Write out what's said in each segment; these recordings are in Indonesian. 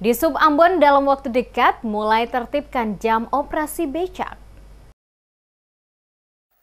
Di Sub Ambon dalam waktu dekat mulai tertibkan jam operasi becak.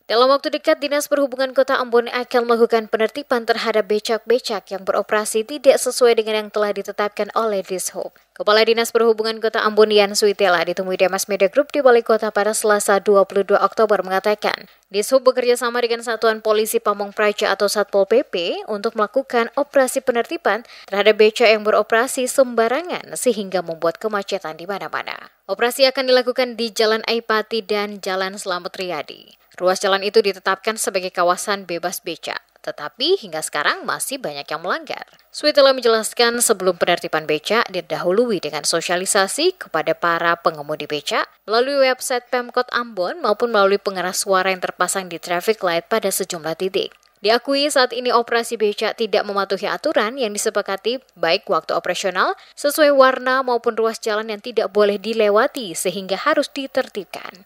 Dalam waktu dekat, Dinas Perhubungan Kota Ambon akan melakukan penertiban terhadap becak-becak yang beroperasi tidak sesuai dengan yang telah ditetapkan oleh Dishub. Kepala Dinas Perhubungan Kota Ambon Yan Suitela ditemui Demas Media Group di Balai Kota pada Selasa 22 Oktober mengatakan, Dishub bekerja sama dengan Satuan Polisi Pamong Praja atau Satpol PP untuk melakukan operasi penertiban terhadap becak yang beroperasi sembarangan sehingga membuat kemacetan di mana-mana. Operasi akan dilakukan di Jalan Aipati dan Jalan Slamet Riyadi. Ruas jalan itu ditetapkan sebagai kawasan bebas becak, tetapi hingga sekarang masih banyak yang melanggar. Suitela menjelaskan sebelum penertiban becak didahului dengan sosialisasi kepada para pengemudi becak melalui website Pemkot Ambon maupun melalui pengeras suara yang terpasang di traffic light pada sejumlah titik. Diakui saat ini operasi becak tidak mematuhi aturan yang disepakati baik waktu operasional sesuai warna maupun ruas jalan yang tidak boleh dilewati sehingga harus ditertibkan.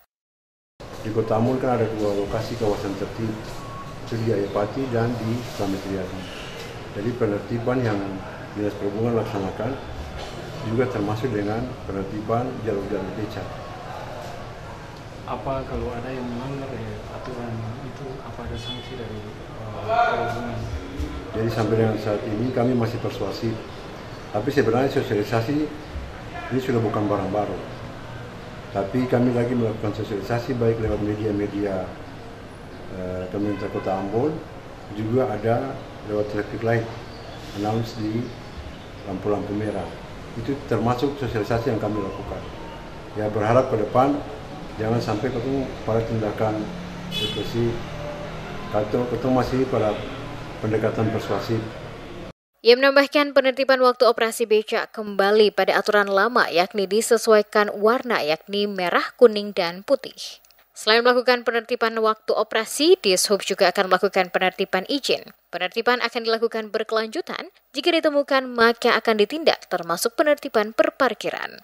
Di Kota Ambon kan ada dua lokasi kawasan tertib, itu di Aipati dan di Slamet Riyadi. Jadi penertiban yang Dinas Perhubungan laksanakan juga termasuk dengan penertiban jalur-jalur becak. Apa kalau ada yang melanggar aturan itu, apa ada sanksi dari perhubungan? Jadi sampai dengan saat ini kami masih persuasif, tapi sebenarnya sosialisasi ini sudah bukan barang baru. Tapi kami lagi melakukan sosialisasi baik lewat media-media pemerintah Kota Ambon, juga ada lewat traffic light, announce di lampu-lampu merah. Itu termasuk sosialisasi yang kami lakukan. Ya berharap ke depan jangan sampai ketemu pada tindakan represi, atau masih pada pendekatan persuasif. Ia menambahkan penertiban waktu operasi becak kembali pada aturan lama yakni disesuaikan warna yakni merah, kuning, dan putih. Selain melakukan penertiban waktu operasi, Dishub juga akan melakukan penertiban izin. Penertiban akan dilakukan berkelanjutan, jika ditemukan maka akan ditindak termasuk penertiban perparkiran.